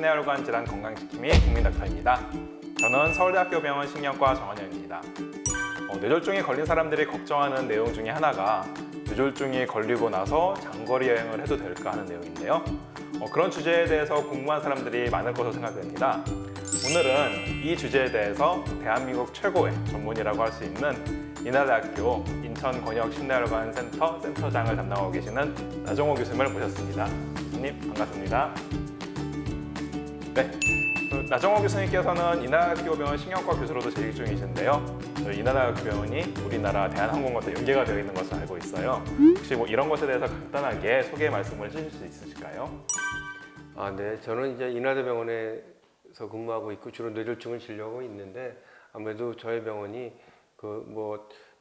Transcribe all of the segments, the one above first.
심내혈관 질환 건강지킴이 국민닥터입니다. 저는 서울대학교 병원 신경과 정한영입니다. 뇌졸중에 걸린 사람들이 걱정하는 내용 중에 하나가 뇌졸중이 걸리고 나서 장거리 여행을 해도 될까 하는 내용인데요. 그런 주제에 대해서 궁금한 사람들이 많을 것으로 생각됩니다. 오늘은 이 주제에 대해서 대한민국 최고의 전문의라고 할 수 있는 인하대학교 인천권역심내혈관 센터장을 담당하고 계시는 나정호 교수님을 모셨습니다. 교수님 반갑습니다. 네, 나정호 교수님께서는 인하대학교 병원 신경과 교수로도 재직 중이신데요. 저희 인하대학교 병원이 우리나라 대한항공과 연계가 되어 있는 것을 알고 있어요. 혹시 이런 것에 대해서 간단하게 소개 말씀을 해주실 수 있으실까요? 네. 저는 이제 인하대병원에서 근무하고 있고 주로 뇌졸중을 진료하고 있는데 아무래도 저희 병원이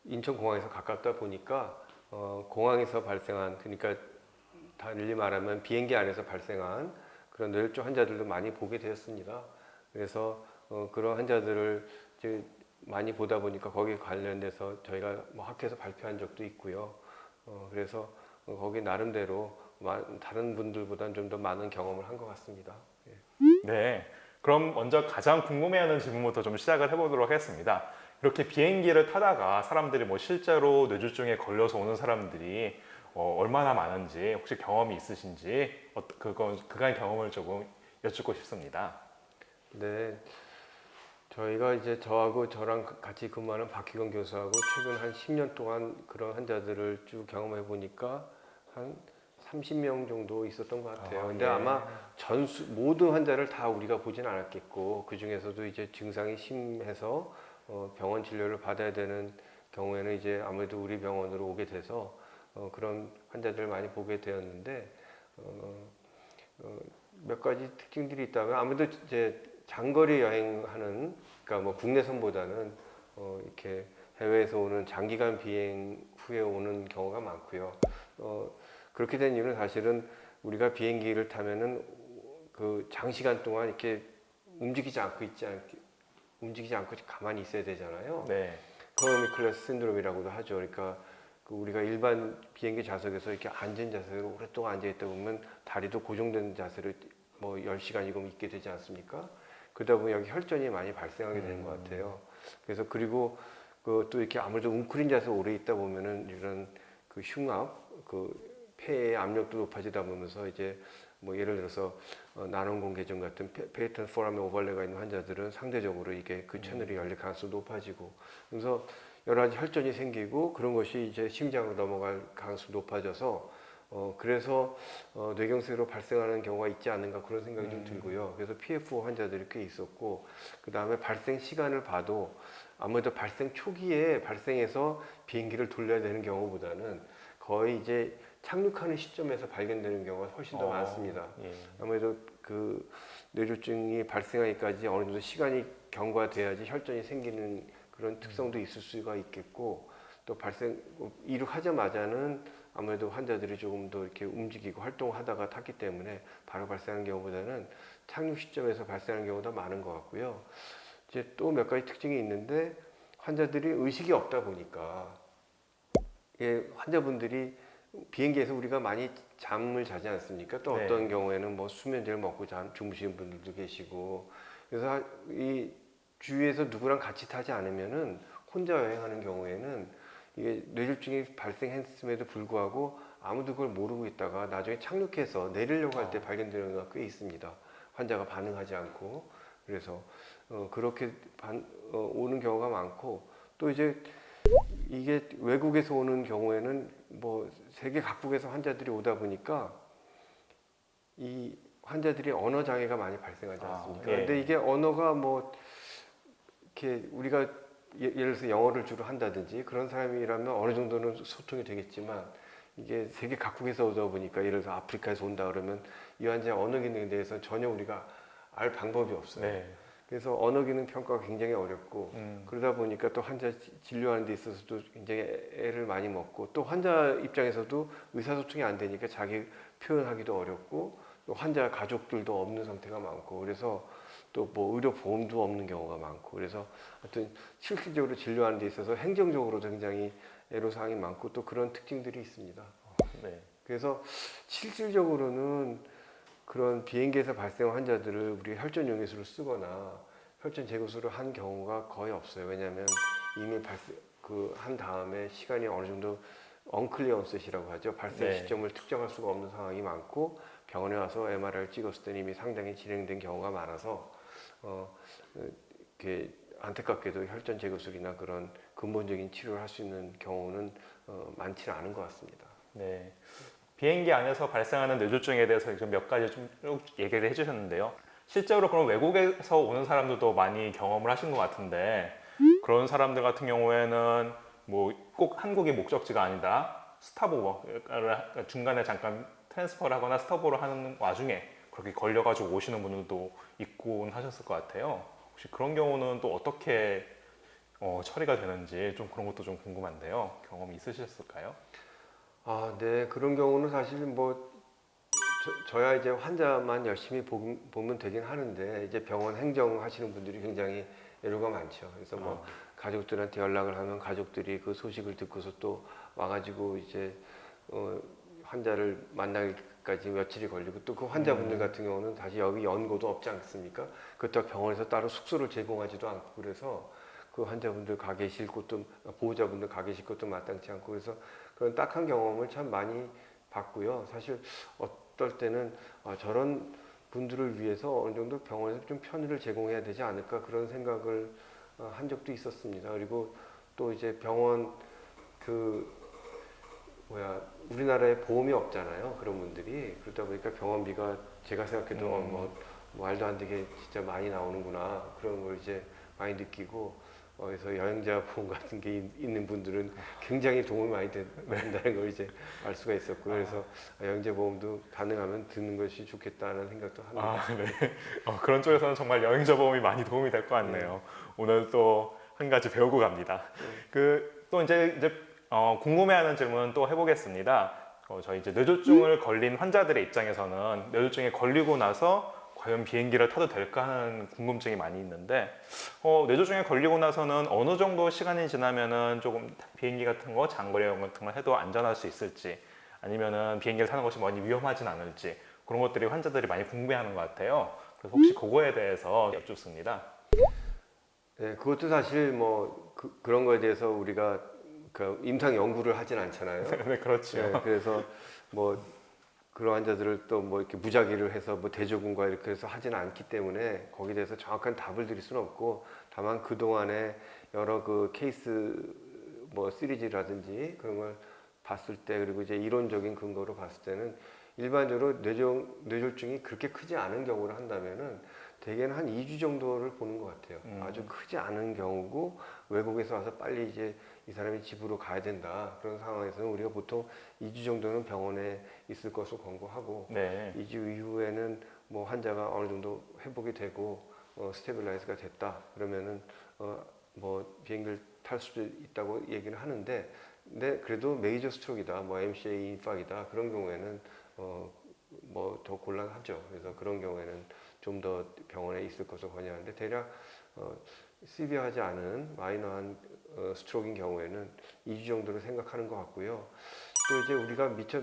인천공항에서 가깝다 보니까 공항에서 발생한, 그러니까 달리 말하면 비행기 안에서 발생한 그런 뇌졸중 환자들도 많이 보게 되었습니다. 그래서 그런 환자들을 이제 많이 보다 보니까 거기에 관련돼서 저희가 학회에서 발표한 적도 있고요. 그래서 거기 나름대로 다른 분들보다는 좀 더 많은 경험을 한 것 같습니다. 네, 그럼 먼저 가장 궁금해하는 질문부터 좀 시작을 해보도록 하겠습니다. 이렇게 비행기를 타다가 사람들이 실제로 뇌졸중에 걸려서 오는 사람들이 얼마나 많은지 혹시 경험이 있으신지 그간의 경험을 조금 여쭙고 싶습니다. 네, 저희가 이제 저랑 같이 근무하는 박희건 교수하고 최근 한 10년 동안 그런 환자들을 쭉 경험해 보니까 한 30명 정도 있었던 것 같아요. 근데 예. 아마 모든 환자를 다 우리가 보진 않았겠고, 그 중에서도 이제 증상이 심해서 병원 진료를 받아야 되는 경우에는 이제 아무래도 우리 병원으로 오게 돼서 그런 환자들을 많이 보게 되었는데, 몇 가지 특징들이 있다면 아무래도 이제 장거리 여행하는, 그러니까 국내선보다는 이렇게 해외에서 오는 장기간 비행 후에 오는 경우가 많고요. 그렇게 된 이유는 사실은 우리가 비행기를 타면은 그 장시간 동안 이렇게 움직이지 않고 가만히 있어야 되잖아요. 네. 이코노미 클래스 신드롬이라고도 하죠. 그러니까 우리가 일반 비행기 좌석에서 이렇게 앉은 자세로 오랫동안 앉아 있다 보면 다리도 고정된 자세로 10시간이고 있게 되지 않습니까? 그러다 보면 여기 혈전이 많이 발생하게 되는 것 같아요. 그래서 그리고 또 이렇게 아무래도 웅크린 자세로 오래 있다 보면은 이런 그 흉압, 폐의 압력도 높아지다 보면서 이제 예를 들어서 난원공 개종 같은 페이턴 포라멘 오벌레가 있는 환자들은 상대적으로 이게 그 채널이 열릴 가능성이 높아지고, 그래서 여러 가지 혈전이 생기고 그런 것이 이제 심장으로 넘어갈 가능성이 높아져서 그래서 뇌경색으로 발생하는 경우가 있지 않는가 그런 생각이 좀 들고요. 그래서 PFO 환자들이 꽤 있었고, 그 다음에 발생 시간을 봐도 아무래도 발생 초기에 발생해서 비행기를 돌려야 되는 경우보다는 거의 이제 착륙하는 시점에서 발견되는 경우가 훨씬 더 많습니다. 예. 아무래도 그 뇌졸중이 발생하기까지 어느 정도 시간이 경과돼야지 혈전이 생기는 그런 특성도 있을 수가 있겠고, 또 이륙하자마자는 아무래도 환자들이 조금 더 이렇게 움직이고 활동하다가 탔기 때문에 바로 발생하는 경우보다는 착륙 시점에서 발생하는 경우가 많은 것 같고요. 이제 또 몇 가지 특징이 있는데, 환자들이 의식이 없다 보니까 환자분들이 비행기에서 우리가 많이 잠을 자지 않습니까? 또 네. 어떤 경우에는 수면제를 먹고 주무시는 분들도 계시고, 그래서 이 주위에서 누구랑 같이 타지 않으면은 혼자 여행하는 경우에는 이게 뇌졸중이 발생했음에도 불구하고 아무도 그걸 모르고 있다가 나중에 착륙해서 내리려고 할 때 발견되는 경우가 꽤 있습니다. 환자가 반응하지 않고. 그래서 그렇게 오는 경우가 많고, 또 이제 이게 외국에서 오는 경우에는 세계 각국에서 환자들이 오다 보니까 이 환자들이 언어 장애가 많이 발생하지 않습니까? 예. 근데 이게 언어가 이렇게 우리가 예를 들어서 영어를 주로 한다든지 그런 사람이라면 어느 정도는 소통이 되겠지만, 이게 세계 각국에서 오다 보니까 예를 들어서 아프리카에서 온다 그러면 이 환자의 언어 기능에 대해서 전혀 우리가 알 방법이 없어요. 네. 그래서 언어 기능 평가가 굉장히 어렵고, 그러다 보니까 또 환자 진료하는 데 있어서도 굉장히 애를 많이 먹고, 또 환자 입장에서도 의사소통이 안 되니까 자기 표현하기도 어렵고, 또 환자 가족들도 없는 상태가 많고, 그래서 또 의료 보험도 없는 경우가 많고, 그래서 하여튼 실질적으로 진료하는 데 있어서 행정적으로도 굉장히 애로사항이 많고, 또 그런 특징들이 있습니다. 네. 그래서 실질적으로는 그런 비행기에서 발생한 환자들을 우리 혈전 용해수를 쓰거나 혈전 제거수를 한 경우가 거의 없어요. 왜냐하면 이미 한 다음에 시간이 어느 정도 언클리어 온셋이라고 하죠. 발생 네. 시점을 특정할 수가 없는 상황이 많고 병원에 와서 MRI를 찍었을 때는 이미 상당히 진행된 경우가 많아서 이렇게 안타깝게도 혈전 제거술이나 그런 근본적인 치료를 할 수 있는 경우는 많지는 않은 것 같습니다. 네. 비행기 안에서 발생하는 뇌졸중에 대해서 좀 몇 가지 좀 쭉 얘기를 해주셨는데요. 실제로 그럼 외국에서 오는 사람들도 많이 경험을 하신 것 같은데 그런 사람들 같은 경우에는 뭐 꼭 한국이 목적지가 아니다 스탑오버를 중간에 잠깐 트랜스퍼를 하거나 스탑오버를 하는 와중에 그렇게 걸려가지고 오시는 분들도 있곤 하셨을 것 같아요. 혹시 그런 경우는 또 어떻게 처리가 되는지 좀 그런 것도 좀 궁금한데요. 경험이 있으셨을까요? 아, 네. 그런 경우는 사실 뭐 저야 이제 환자만 열심히 보면 되긴 하는데 이제 병원 행정하시는 분들이 굉장히 애로가 많죠. 그래서 뭐 가족들한테 연락을 하면 가족들이 그 소식을 듣고서 또 와가지고 이제 환자를 만나기까지 며칠이 걸리고 또 그 환자분들 같은 경우는 다시 여기 연고도 없지 않습니까? 그렇다고 병원에서 따로 숙소를 제공하지도 않고 그래서 그 환자분들 가 계실 곳도 보호자분들 가 계실 곳도 마땅치 않고 그래서 그런 딱한 경험을 참 많이 봤고요. 사실 어떨 때는 저런 분들을 위해서 어느 정도 병원에서 좀 편의를 제공해야 되지 않을까 그런 생각을 한 적도 있었습니다. 그리고 또 이제 병원 우리나라에 보험이 없잖아요. 그런 분들이 그러다 보니까 병원비가 제가 생각해도 뭐 말도 안 되게 진짜 많이 나오는구나 그런 걸 이제 많이 느끼고 그래서 여행자 보험 같은 게 있는 분들은 굉장히 도움이 많이 된다는 걸 이제 알 수가 있었고요. 그래서 여행자 보험도 가능하면 드는 것이 좋겠다는 생각도 합니다. 네. 그런 쪽에서는 정말 여행자 보험이 많이 도움이 될 것 같네요. 오늘 또 한 가지 배우고 갑니다. 또 이제 궁금해하는 질문 또 해보겠습니다. 저희 이제 뇌졸중을 걸린 환자들의 입장에서는 뇌졸중에 걸리고 나서 과연 비행기를 타도 될까 하는 궁금증이 많이 있는데 뇌졸중에 걸리고 나서는 어느 정도 시간이 지나면은 조금 비행기 같은 거 장거리 여행 같은 거 해도 안전할 수 있을지 아니면은 비행기를 타는 것이 많이 위험하진 않을지 그런 것들이 환자들이 많이 궁금해하는 것 같아요. 그래서 혹시 그거에 대해서 여쭙습니다. 네, 그것도 사실 뭐 그런 거에 대해서 우리가 그 임상 연구를 하진 않잖아요. 네, 그렇죠. 네, 그래서 뭐 그런 환자들을 또 뭐 이렇게 무작위를 해서 뭐 대조군과 이렇게 해서 하지는 않기 때문에 거기에 대해서 정확한 답을 드릴 수는 없고 다만 그 동안에 여러 그 케이스 뭐 시리즈라든지 그런 걸 봤을 때 그리고 이제 이론적인 근거로 봤을 때는 일반적으로 뇌졸중이 그렇게 크지 않은 경우를 한다면은 대개는 한 2주 정도를 보는 것 같아요. 아주 크지 않은 경우고 외국에서 와서 빨리 이제 이 사람이 집으로 가야 된다. 그런 상황에서는 우리가 보통 2주 정도는 병원에 있을 것으로 권고하고 네. 2주 이후에는 뭐 환자가 어느 정도 회복이 되고 스테빌라이즈가 됐다. 그러면은 뭐 비행기를 탈 수도 있다고 얘기를 하는데 근데 그래도 메이저 스트로크이다. 뭐 MCA 인파이다. 그런 경우에는 뭐 더 곤란하죠. 그래서 그런 경우에는 좀 더 병원에 있을 것을 권유하는데 대략 시비하지 않은 마이너한 스트로크인 경우에는 2주 정도로 생각하는 것 같고요. 또 이제 우리가 미처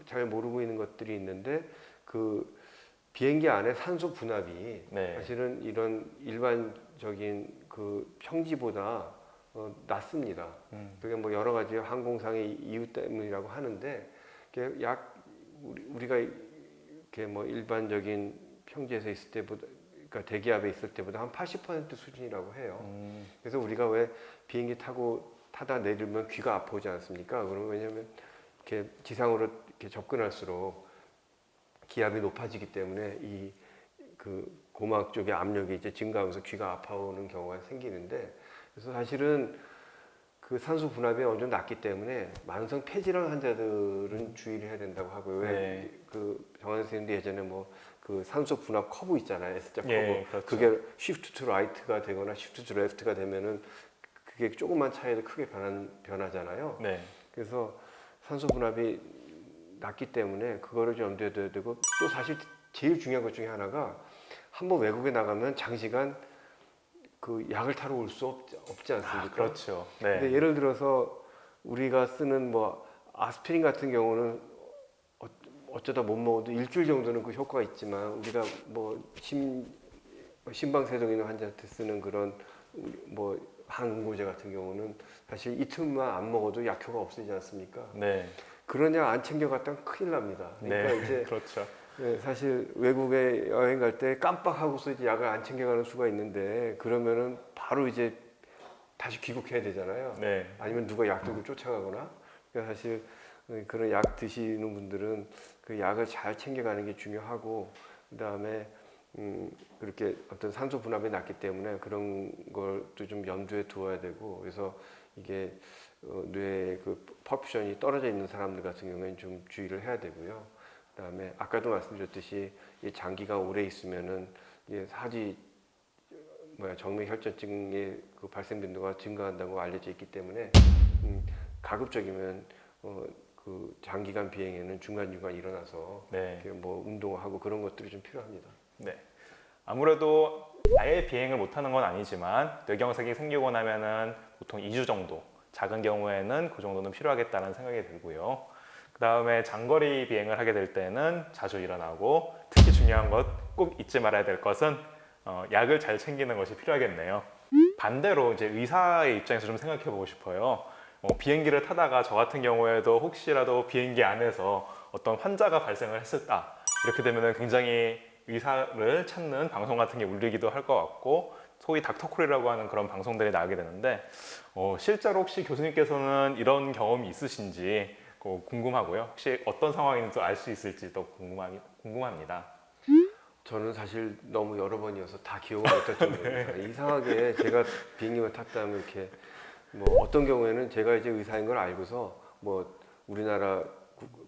잘 모르고 있는 것들이 있는데 그 비행기 안에 산소 분압이 네. 사실은 이런 일반적인 그 평지보다 낮습니다. 그게 뭐 여러 가지 항공상의 이유 때문이라고 하는데 우리가 이렇게 뭐 일반적인 평지에서 있을 때보다 그러니까 대기압에 있을 때보다 한 80% 수준이라고 해요. 그래서 우리가 왜 비행기 타다 내리면 귀가 아프지 않습니까? 그럼 왜냐하면 이렇게 지상으로 이렇게 접근할수록 기압이 높아지기 때문에 이 그 고막 쪽의 압력이 이제 증가하면서 귀가 아파오는 경우가 생기는데 그래서 사실은 그 산소 분압이 어느 정도 낮기 때문에 만성 폐질환 환자들은 주의를 해야 된다고 하고요. 네. 그 정한 선생님도 예전에 뭐 그 산소 분압 커브 있잖아요. S자 커브. 예, 그렇죠. 그게 shift to right가 되거나 shift to left가 되면은 그게 조금만 차이도 크게 변하잖아요. 네. 그래서 산소 분압이 낮기 때문에 그거를 좀 염두에 둬야 되고 또 사실 제일 중요한 것 중에 하나가 한번 외국에 나가면 장시간 그 약을 타러 올 수 없지 않습니까? 그렇죠. 네. 근데 예를 들어서 우리가 쓰는 뭐 아스피린 같은 경우는 어쩌다 못 먹어도 일주일 정도는 그 효과가 있지만 우리가 뭐 심방세동 있는 환자한테 쓰는 그런 뭐 항응고제 같은 경우는 사실 이틀만 안 먹어도 약효가 없어지지 않습니까? 네. 그런 약 안 챙겨갔다면 큰일 납니다. 그러니까 네. 이제 그렇죠. 사실 외국에 여행 갈 때 깜빡하고서 이제 약을 안 챙겨가는 수가 있는데 그러면은 바로 이제 다시 귀국해야 되잖아요. 네. 아니면 누가 약 들고 쫓아가거나. 그러니까 사실 그런 약 드시는 분들은 그 약을 잘 챙겨가는 게 중요하고 그다음에 그렇게 어떤 산소 분압이 낮기 때문에 그런 것도 좀 염두에 두어야 되고 그래서 이게 뇌의 그 퍼퓨션이 떨어져 있는 사람들 같은 경우에는 좀 주의를 해야 되고요. 그다음에 아까도 말씀드렸듯이 이 장기가 오래 있으면은 이게 정맥혈전증의 그 발생 빈도가 증가한다고 알려져 있기 때문에 가급적이면 그 장기간 비행에는 중간중간 일어나서 네. 이렇게 뭐 운동하고 그런 것들이 좀 필요합니다. 네. 아무래도 아예 비행을 못하는 건 아니지만 뇌경색이 생기고 나면은 보통 2주 정도, 작은 경우에는 그 정도는 필요하겠다는 생각이 들고요. 그 다음에 장거리 비행을 하게 될 때는 자주 일어나고 특히 중요한 것 꼭 잊지 말아야 될 것은 약을 잘 챙기는 것이 필요하겠네요. 반대로 이제 의사의 입장에서 좀 생각해 보고 싶어요. 비행기를 타다가 저 같은 경우에도 혹시라도 비행기 안에서 어떤 환자가 발생을 했었다. 이렇게 되면 굉장히 의사를 찾는 방송 같은 게 울리기도 할 것 같고 소위 닥터콜이라고 하는 그런 방송들이 나오게 되는데 실제로 혹시 교수님께서는 이런 경험이 있으신지 궁금하고요. 혹시 어떤 상황인지 알 수 있을지도 궁금합니다. 저는 사실 너무 여러 번이어서 다 기억을 못할 정도입니다. 이상하게 제가 비행기를 탔다면 이렇게 뭐 어떤 경우에는 제가 이제 의사인 걸 알고서 뭐 우리나라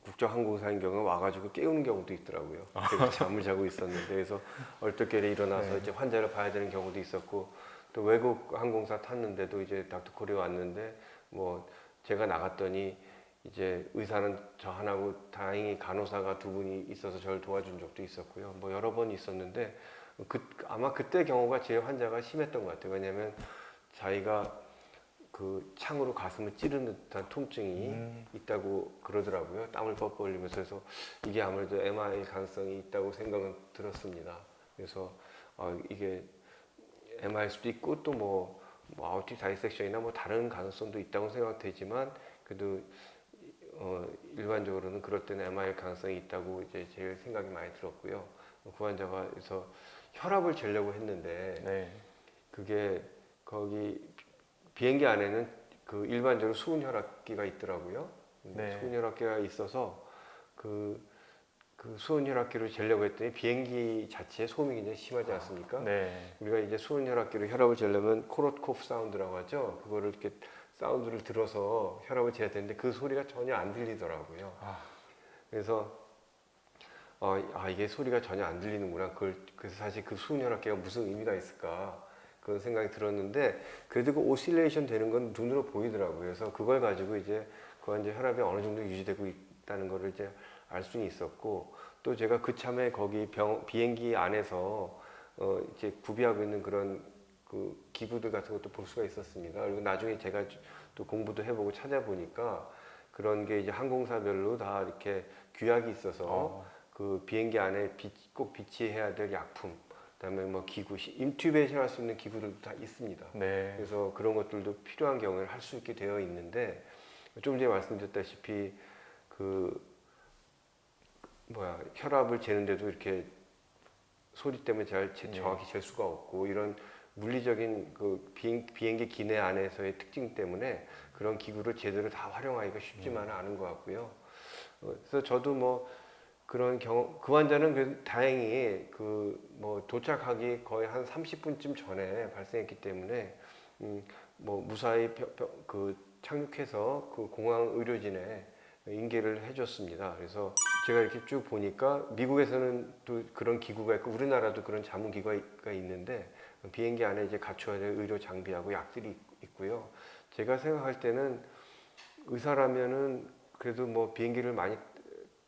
국적항공사인 경우 와가지고 깨우는 경우도 있더라고요. 제가 잠을 자고 있었는데 그래서 얼떨결에 일어나서 네. 이제 환자를 봐야 되는 경우도 있었고 또 외국 항공사 탔는데도 이제 닥터콜이 왔는데 뭐 제가 나갔더니 이제 의사는 저 하나고 다행히 간호사가 두 분이 있어서 저를 도와준 적도 있었고요. 뭐 여러 번 있었는데 아마 그때 경우가 제일 환자가 심했던 것 같아요. 왜냐하면 자기가 그 창으로 가슴을 찌르는 듯한 통증이 있다고 그러더라고요. 땀을 뻘뻘 흘리면서 그래서 이게 아무래도 MI 가능성이 있다고 생각은 들었습니다. 그래서 이게 MI일 수도 있고 또 뭐 아우틱 다이섹션이나 뭐 다른 가능성도 있다고 생각되지만 그래도 일반적으로는 그럴 때는 MI일 가능성이 있다고 이제 제일 생각이 많이 들었고요. 그 환자가 그래서 혈압을 재려고 했는데 네. 그게 거기 비행기 안에는 그 일반적으로 수은 혈압기가 있더라고요. 네. 수은 혈압기가 있어서 그 수은 혈압기로 재려고 했더니 비행기 자체에 소음이 굉장히 심하지 않습니까? 네. 우리가 이제 수은 혈압기로 혈압을 재려면 코로코프 사운드라고 하죠. 그거를 이렇게 사운드를 들어서 혈압을 재야 되는데 그 소리가 전혀 안 들리더라고요. 그래서 이게 소리가 전혀 안 들리는구나. 그래서 사실 그 수은 혈압기가 무슨 의미가 있을까 그런 생각이 들었는데 그래도 그 오실레이션 되는 건 눈으로 보이더라고요. 그래서 그걸 가지고 이제 그 환자 혈압이 어느 정도 유지되고 있다는 거를 이제 알 수는 있었고 또 제가 그참에 거기 비행기 안에서 이제 구비하고 있는 그런 그 기구들 같은 것도 볼 수가 있었습니다. 그리고 나중에 제가 또 공부도 해보고 찾아보니까 그런 게 이제 항공사별로 다 이렇게 규약이 있어서 그 비행기 안에 꼭 비치해야 될 약품, 그다음에 뭐 기구, 인튜베이션 할 수 있는 기구들도 다 있습니다. 네. 그래서 그런 것들도 필요한 경우에 할 수 있게 되어 있는데 좀 전에 말씀드렸다시피 혈압을 재는데도 이렇게 소리 때문에 정확히 잴 수가 없고 이런 물리적인 그 비행기 기내 안에서의 특징 때문에 그런 기구를 제대로 다 활용하기가 쉽지만은 않은 것 같고요. 그래서 저도 뭐 그런 경험, 그 환자는 다행히 도착하기 거의 한 30분쯤 전에 발생했기 때문에 무사히 착륙해서 그 공항 의료진에 인계를 해줬습니다. 그래서 제가 이렇게 쭉 보니까 미국에서는 또 그런 기구가 있고 우리나라도 그런 자문 기구가 있는데 비행기 안에 이제 갖춰야 될 의료 장비하고 약들이 있고요. 제가 생각할 때는 의사라면은 그래도 뭐 비행기를 많이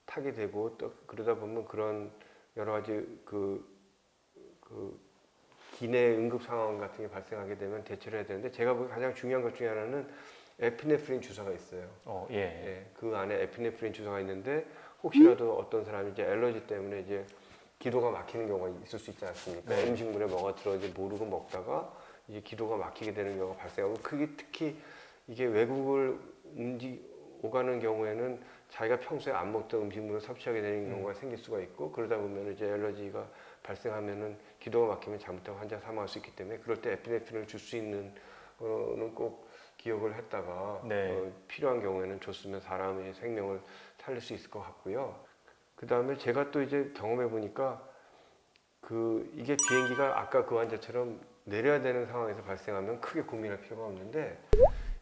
타게 되고 또 그러다 보면 그런 여러 가지 기내 응급 상황 같은 게 발생하게 되면 대처를 해야 되는데 제가 보기엔 가장 중요한 것 중에 하나는 에피네프린 주사가 있어요. 예. 예, 그 안에 에피네프린 주사가 있는데 혹시라도 어떤 사람이 이제 알러지 때문에 이제 기도가 막히는 경우가 있을 수 있지 않습니까? 네. 음식물에 뭐가 들어있는지 모르고 먹다가 이제 기도가 막히게 되는 경우가 발생하고, 그게 특히 이게 외국을 오가는 경우에는 자기가 평소에 안 먹던 음식물을 섭취하게 되는 경우가 생길 수가 있고, 그러다 보면 이제 알러지가 발생하면은 기도가 막히면 잘못하면 환자가 사망할 수 있기 때문에, 그럴 때 에피네프린을 줄 수 있는 거는 꼭 기억을 했다가 네. 필요한 경우에는 줬으면 사람의 생명을 살릴 수 있을 것 같고요. 그 다음에 제가 또 이제 경험해 보니까 이게 비행기가 아까 그 환자처럼 내려야 되는 상황에서 발생하면 크게 고민할 필요가 없는데,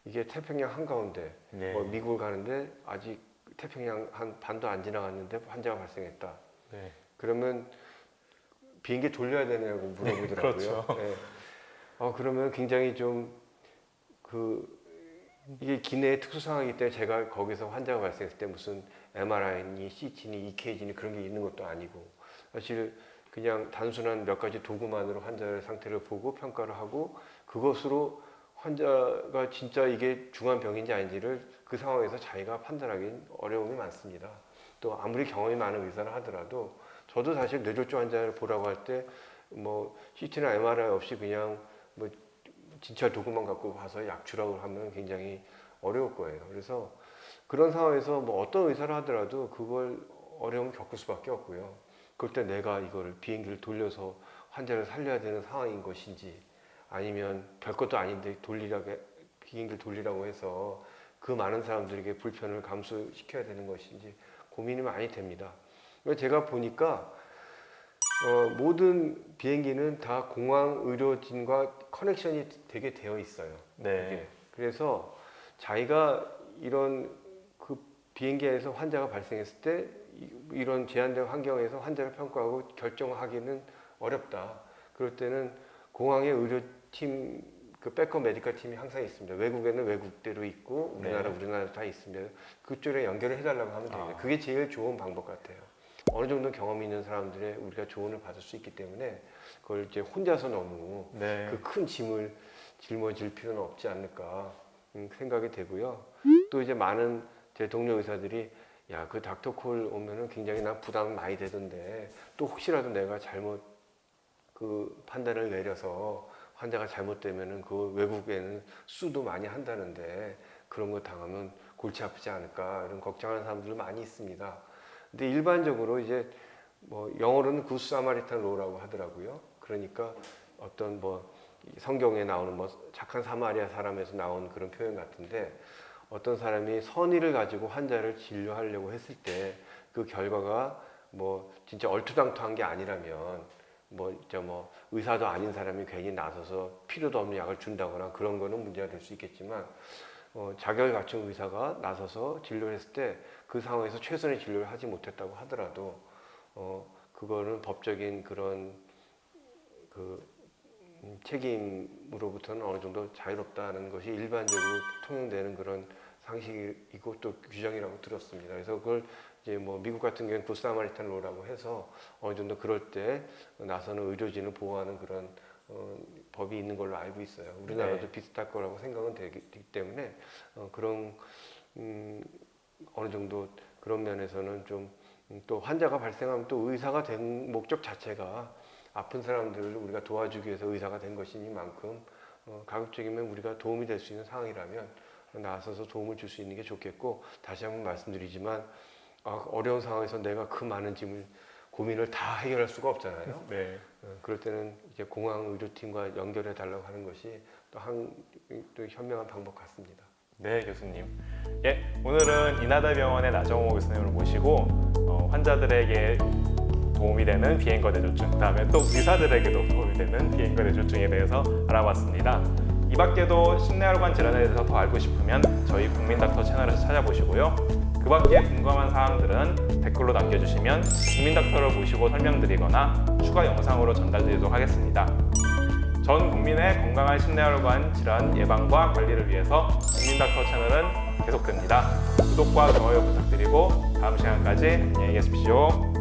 이게 태평양 한가운데 네. 뭐 미국을 가는데 아직 태평양 한 반도 안 지나갔는데 환자가 발생했다. 네. 그러면 비행기 돌려야 되냐고 물어보더라고요. 그렇죠. 네. 그러면 굉장히 좀 이게 기내의 특수 상황이기 때문에 제가 거기서 환자가 발생했을 때 무슨 MRI니 CT니 EKG니 그런 게 있는 것도 아니고, 사실 그냥 단순한 몇 가지 도구만으로 환자의 상태를 보고 평가를 하고, 그것으로 환자가 진짜 이게 중한 병인지 아닌지를 그 상황에서 자기가 판단하기는 어려움이 많습니다. 또 아무리 경험이 많은 의사를 하더라도, 저도 사실 뇌졸중 환자를 보라고 할 때 뭐 CT나 MRI 없이 그냥 뭐 진찰 도구만 갖고 가서 약 주라고 하면 굉장히 어려울 거예요. 그래서 그런 상황에서 뭐 어떤 의사를 하더라도 그걸 어려움을 겪을 수밖에 없고요. 그럴 때 내가 이거를 비행기를 돌려서 환자를 살려야 되는 상황인 것인지, 아니면 별것도 아닌데 비행기를 돌리라고 해서 그 많은 사람들에게 불편을 감수시켜야 되는 것인지 고민이 많이 됩니다. 제가 보니까 모든 비행기는 다 공항 의료진과 커넥션이 되게 되어 있어요. 네. 이게. 그래서 자기가 이런 비행기에서 환자가 발생했을 때 이런 제한된 환경에서 환자를 평가하고 결정하기는 어렵다. 그럴 때는 공항의 의료팀, 백업 메디컬 팀이 항상 있습니다. 외국에는 외국대로 있고 우리나라 다 있습니다. 그쪽에 연결을 해달라고 하면 됩니다. 그게 제일 좋은 방법 같아요. 어느 정도 경험이 있는 사람들의 우리가 조언을 받을 수 있기 때문에 그걸 이제 혼자서 너무 네. 그 큰 짐을 짊어질 필요는 없지 않을까 생각이 되고요. 또 이제 많은 제 동료 의사들이 그 닥터콜 오면은 굉장히 난 부담 많이 되던데, 또 혹시라도 내가 잘못 판단을 내려서 환자가 잘못되면은 외국에는 수도 많이 한다는데 그런 거 당하면 골치 아프지 않을까, 이런 걱정하는 사람들 많이 있습니다. 근데 일반적으로 이제 뭐 영어로는 굿 사마리탄 로라고 하더라고요. 그러니까 어떤 성경에 나오는 착한 사마리아 사람에서 나온 그런 표현 같은데, 어떤 사람이 선의를 가지고 환자를 진료하려고 했을 때 그 결과가 진짜 얼토당토한 게 아니라면, 의사도 아닌 사람이 괜히 나서서 필요도 없는 약을 준다거나 그런 거는 문제가 될 수 있겠지만, 자격을 갖춘 의사가 나서서 진료를 했을 때 그 상황에서 최선의 진료를 하지 못했다고 하더라도 그거는 법적인 그런 책임으로부터는 어느 정도 자유롭다는 것이 일반적으로 통용되는 그런 상식이고 또 규정이라고 들었습니다. 그래서 그걸 이제 미국 같은 경우는 굿 사마리탄 로라고 해서 어느 정도 그럴 때 나서는 의료진을 보호하는 그런 법이 있는 걸로 알고 있어요. 우리나라도 비슷할 거라고 생각은 되기 때문에 그런 어느 정도 그런 면에서는 좀 또 환자가 발생하면 또 의사가 된 목적 자체가 아픈 사람들을 우리가 도와주기 위해서 의사가 된 것이니만큼 가급적이면 우리가 도움이 될 수 있는 상황이라면 나서서 도움을 줄 수 있는 게 좋겠고, 다시 한번 말씀드리지만 어려운 상황에서 내가 그 많은 고민을 다 해결할 수가 없잖아요. 네. 그럴 때는 이제 공항 의료팀과 연결해 달라고 하는 것이 또 현명한 방법 같습니다. 네, 교수님. 오늘은 이나다병원의 나정호 교수님을 모시고 환자들에게 도움이 되는 비행거 뇌졸중, 그다음에 또 의사들에게도 도움이 되는 비행거 뇌졸중에 대해서 알아봤습니다. 이 밖에도 심내혈관 질환에 대해서 더 알고 싶으면 저희 국민닥터 채널에서 찾아보시고요. 그 밖에 궁금한 사항들은 댓글로 남겨주시면 국민닥터를 모시고 설명드리거나 추가 영상으로 전달드리도록 하겠습니다. 전 국민의 건강한 심내혈관 질환 예방과 관리를 위해서 국민닥터 채널은 계속됩니다. 구독과 좋아요 부탁드리고 다음 시간까지 안녕히 계십시오.